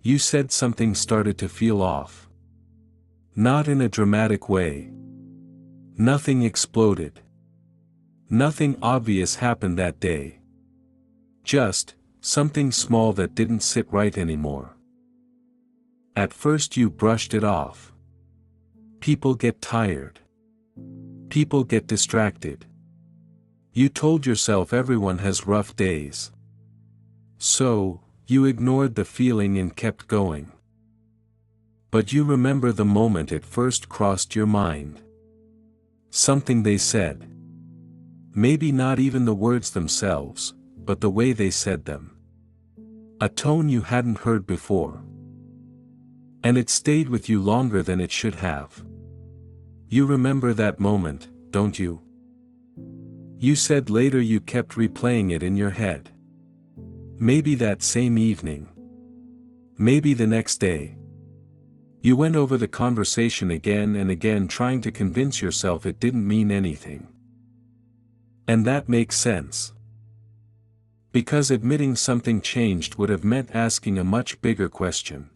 You said something started to feel off. Not in a dramatic way. Nothing exploded. Nothing obvious happened that day. Just something small that didn't sit right anymore. At first you brushed it off. People get tired. People get distracted. You told yourself everyone has rough days. So, you ignored the feeling and kept going. But you remember the moment it first crossed your mind. Something they said. Maybe not even the words themselves, but the way they said them. A tone you hadn't heard before. And it stayed with you longer than it should have. You remember that moment, don't you? You said later you kept replaying it in your head. Maybe that same evening. Maybe the next day. You went over the conversation again and again trying to convince yourself it didn't mean anything. And that makes sense. Because admitting something changed would have meant asking a much bigger question.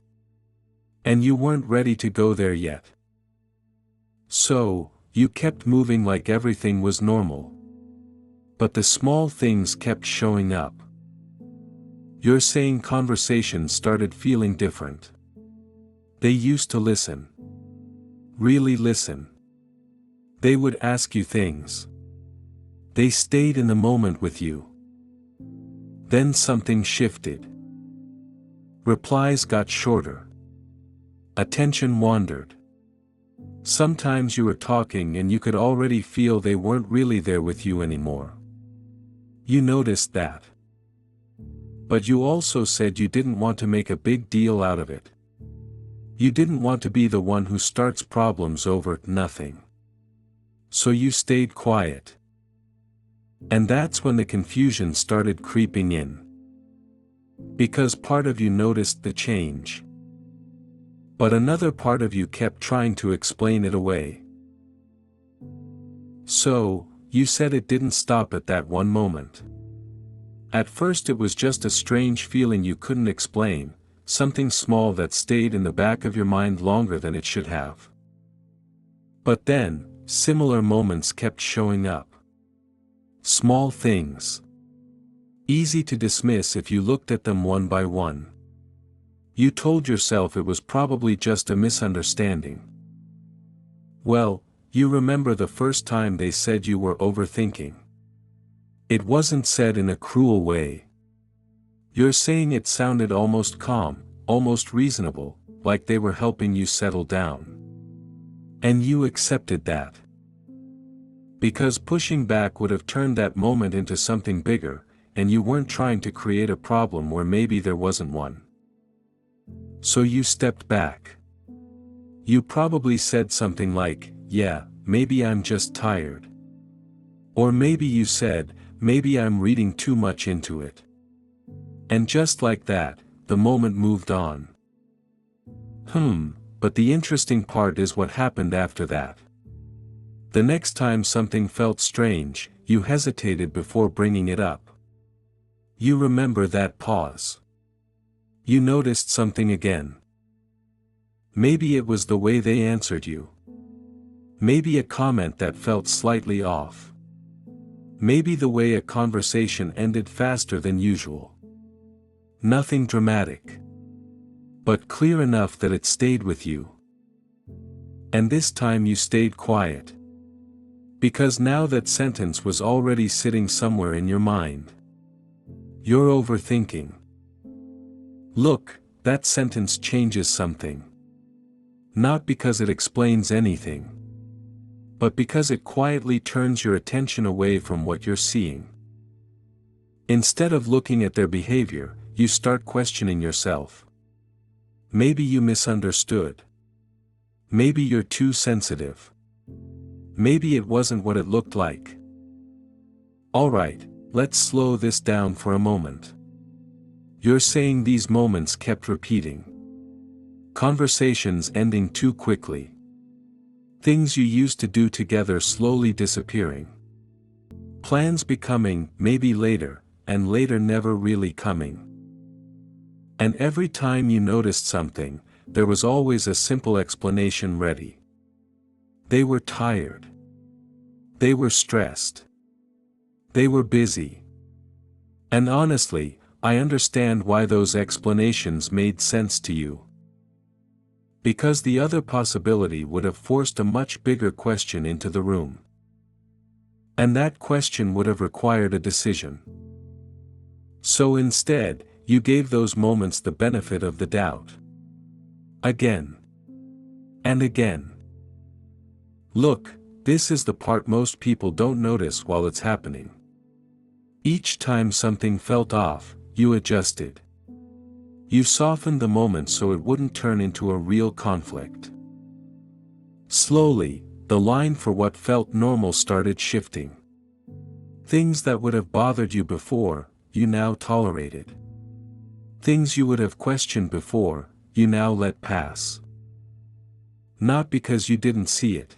And you weren't ready to go there yet. So, you kept moving like everything was normal. But the small things kept showing up. You're saying conversations started feeling different. They used to listen. Really listen. They would ask you things. They stayed in the moment with you. Then something shifted. Replies got shorter. Attention wandered. Sometimes you were talking and you could already feel they weren't really there with you anymore. You noticed that. But you also said you didn't want to make a big deal out of it. You didn't want to be the one who starts problems over nothing. So you stayed quiet. And that's when the confusion started creeping in. Because part of you noticed the change. But another part of you kept trying to explain it away. So, you said it didn't stop at that one moment. At first it was just a strange feeling you couldn't explain, something small that stayed in the back of your mind longer than it should have. But then, similar moments kept showing up. Small things. Easy to dismiss if you looked at them one by one. You told yourself it was probably just a misunderstanding. Well, you remember the first time they said you were overthinking. It wasn't said in a cruel way. You're saying it sounded almost calm, almost reasonable, like they were helping you settle down. And you accepted that. Because pushing back would have turned that moment into something bigger, and you weren't trying to create a problem where maybe there wasn't one. So you stepped back. You probably said something like, "Yeah, maybe I'm just tired." Or maybe you said, "Maybe I'm reading too much into it." And just like that, the moment moved on. But the interesting part is what happened after that. The next time something felt strange, you hesitated before bringing it up. You remember that pause. You noticed something again. Maybe it was the way they answered you. Maybe a comment that felt slightly off. Maybe the way a conversation ended faster than usual. Nothing dramatic. But clear enough that it stayed with you. And this time you stayed quiet. Because now that sentence was already sitting somewhere in your mind. You're overthinking. Look, that sentence changes something. Not because it explains anything. But because it quietly turns your attention away from what you're seeing. Instead of looking at their behavior, you start questioning yourself. Maybe you misunderstood. Maybe you're too sensitive. Maybe it wasn't what it looked like. Alright, let's slow this down for a moment. You're saying these moments kept repeating. Conversations ending too quickly. Things you used to do together slowly disappearing. Plans becoming maybe later, and later never really coming. And every time you noticed something, there was always a simple explanation ready. They were tired. They were stressed. They were busy. And honestly, I understand why those explanations made sense to you. Because the other possibility would have forced a much bigger question into the room. And that question would have required a decision. So instead, you gave those moments the benefit of the doubt. Again. And again. Look, this is the part most people don't notice while it's happening. Each time something felt off, you adjusted. You softened the moment so it wouldn't turn into a real conflict. Slowly, the line for what felt normal started shifting. Things that would have bothered you before, you now tolerated. Things you would have questioned before, you now let pass. Not because you didn't see it.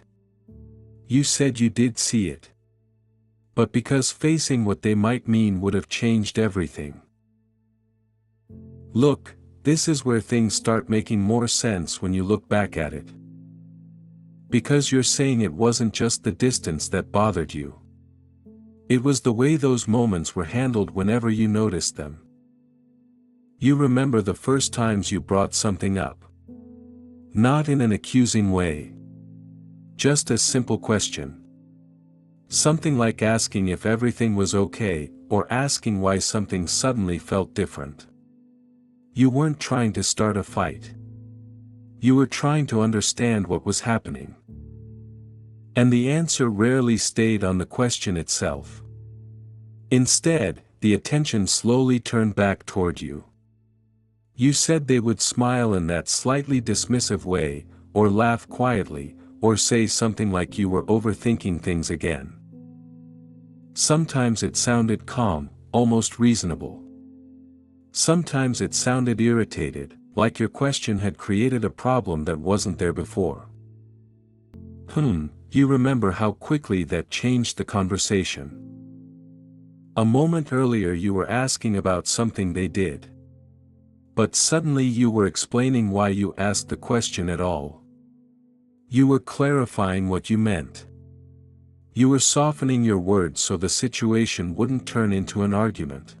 You said you did see it. But because facing what they might mean would have changed everything. Look, this is where things start making more sense when you look back at it. Because you're saying it wasn't just the distance that bothered you. It was the way those moments were handled whenever you noticed them. You remember the first times you brought something up. Not in an accusing way. Just a simple question. Something like asking if everything was okay, or asking why something suddenly felt different. You weren't trying to start a fight. You were trying to understand what was happening. And the answer rarely stayed on the question itself. Instead, the attention slowly turned back toward you. You said they would smile in that slightly dismissive way, or laugh quietly, or say something like you were overthinking things again. Sometimes it sounded calm, almost reasonable. Sometimes it sounded irritated, like your question had created a problem that wasn't there before. You remember how quickly that changed the conversation. A moment earlier you were asking about something they did. But suddenly you were explaining why you asked the question at all. You were clarifying what you meant. You were softening your words so the situation wouldn't turn into an argument.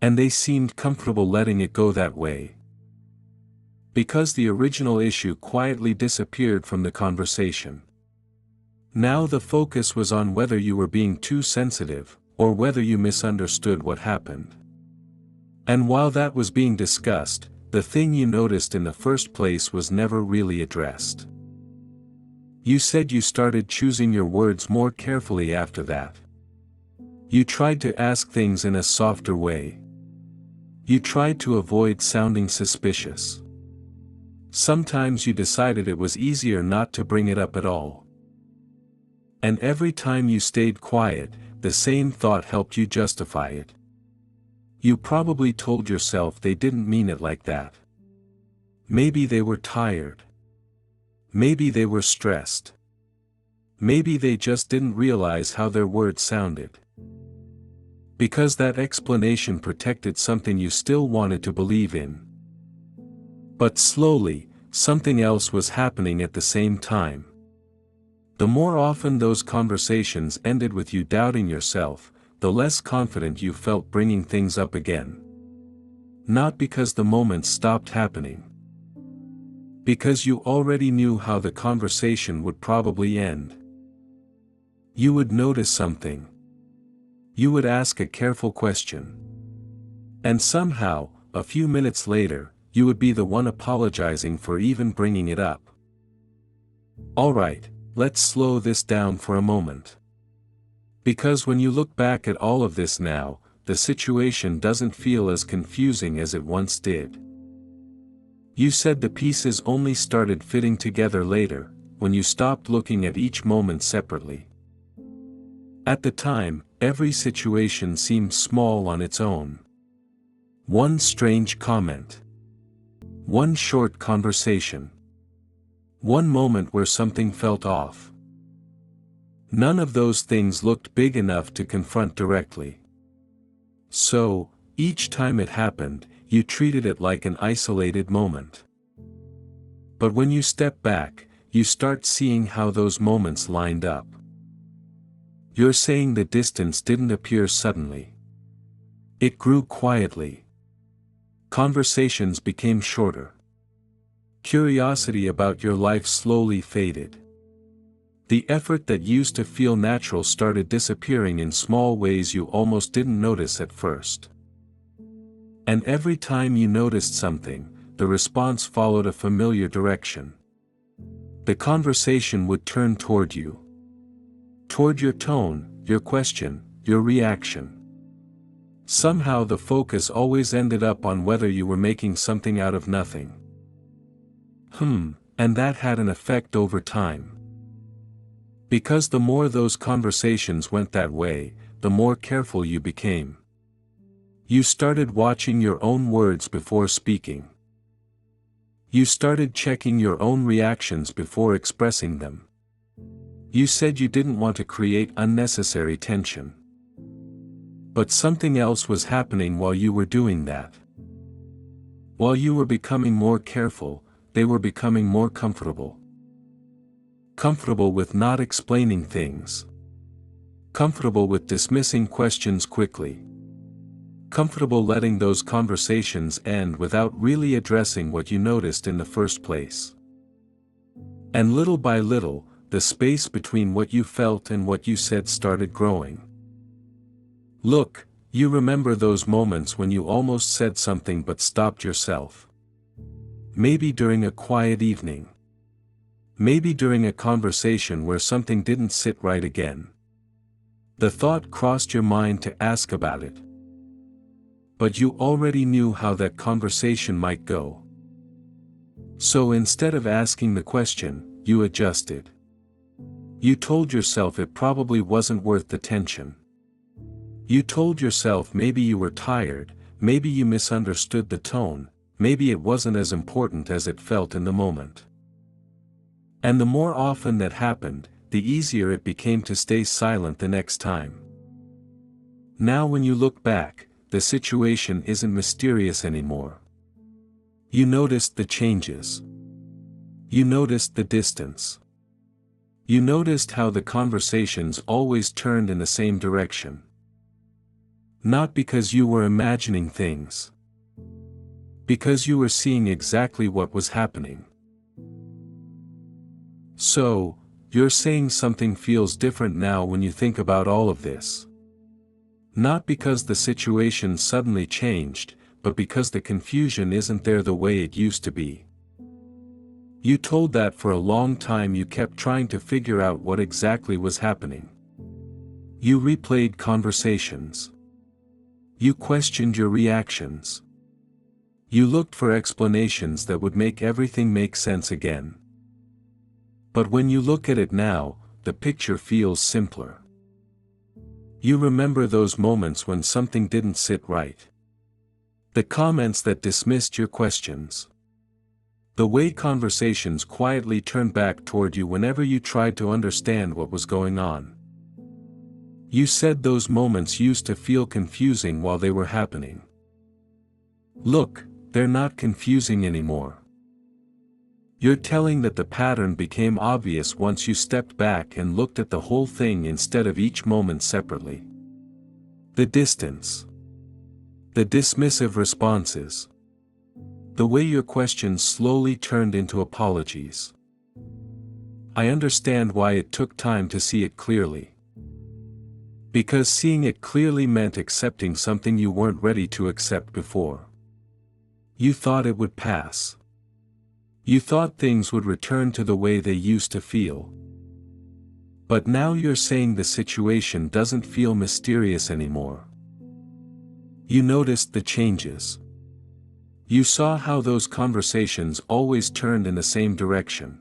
And they seemed comfortable letting it go that way. Because the original issue quietly disappeared from the conversation. Now the focus was on whether you were being too sensitive, or whether you misunderstood what happened. And while that was being discussed, the thing you noticed in the first place was never really addressed. You said you started choosing your words more carefully after that. You tried to ask things in a softer way. You tried to avoid sounding suspicious. Sometimes you decided it was easier not to bring it up at all. And every time you stayed quiet, the same thought helped you justify it. You probably told yourself they didn't mean it like that. Maybe they were tired. Maybe they were stressed. Maybe they just didn't realize how their words sounded. Because that explanation protected something you still wanted to believe in. But slowly, something else was happening at the same time. The more often those conversations ended with you doubting yourself, the less confident you felt bringing things up again. Not because the moments stopped happening. Because you already knew how the conversation would probably end. You would notice something. You would ask a careful question. And somehow, a few minutes later, you would be the one apologizing for even bringing it up. Alright, let's slow this down for a moment. Because when you look back at all of this now, the situation doesn't feel as confusing as it once did. You said the pieces only started fitting together later, when you stopped looking at each moment separately. At the time, every situation seemed small on its own. One strange comment. One short conversation. One moment where something felt off. None of those things looked big enough to confront directly. So, each time it happened, you treated it like an isolated moment. But when you step back, you start seeing how those moments lined up. You're saying the distance didn't appear suddenly. It grew quietly. Conversations became shorter. Curiosity about your life slowly faded. The effort that used to feel natural started disappearing in small ways you almost didn't notice at first. And every time you noticed something, the response followed a familiar direction. The conversation would turn toward you. Toward your tone, your question, your reaction. Somehow the focus always ended up on whether you were making something out of nothing. And that had an effect over time. Because the more those conversations went that way, the more careful you became. You started watching your own words before speaking. You started checking your own reactions before expressing them. You said you didn't want to create unnecessary tension. But something else was happening while you were doing that. While you were becoming more careful, they were becoming more comfortable. Comfortable with not explaining things. Comfortable with dismissing questions quickly. Comfortable letting those conversations end without really addressing what you noticed in the first place. And little by little, the space between what you felt and what you said started growing. Look, you remember those moments when you almost said something but stopped yourself. Maybe during a quiet evening. Maybe during a conversation where something didn't sit right again. The thought crossed your mind to ask about it. But you already knew how that conversation might go. So instead of asking the question, you adjusted. You told yourself it probably wasn't worth the tension. You told yourself maybe you were tired, maybe you misunderstood the tone, maybe it wasn't as important as it felt in the moment. And the more often that happened, the easier it became to stay silent the next time. Now when you look back, the situation isn't mysterious anymore. You noticed the changes. You noticed the distance. You noticed how the conversations always turned in the same direction. Not because you were imagining things. Because you were seeing exactly what was happening. So, you're saying something feels different now when you think about all of this. Not because the situation suddenly changed, but because the confusion isn't there the way it used to be. You told that for a long time you kept trying to figure out what exactly was happening. You replayed conversations. You questioned your reactions. You looked for explanations that would make everything make sense again. But when you look at it now, the picture feels simpler. You remember those moments when something didn't sit right. The comments that dismissed your questions. The way conversations quietly turned back toward you whenever you tried to understand what was going on. You said those moments used to feel confusing while they were happening. Look, they're not confusing anymore. You're telling that the pattern became obvious once you stepped back and looked at the whole thing instead of each moment separately. The distance. The dismissive responses. The way your questions slowly turned into apologies. I understand why it took time to see it clearly. Because seeing it clearly meant accepting something you weren't ready to accept before. You thought it would pass. You thought things would return to the way they used to feel. But now you're saying the situation doesn't feel mysterious anymore. You noticed the changes. You saw how those conversations always turned in the same direction.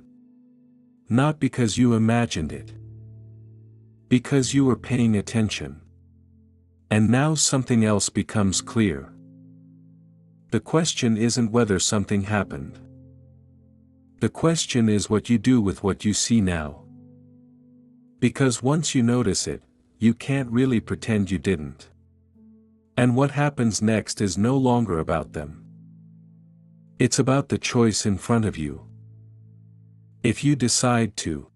Not because you imagined it. Because you were paying attention. And now something else becomes clear. The question isn't whether something happened. The question is what you do with what you see now. Because once you notice it, you can't really pretend you didn't. And what happens next is no longer about them. It's about the choice in front of you. If you decide to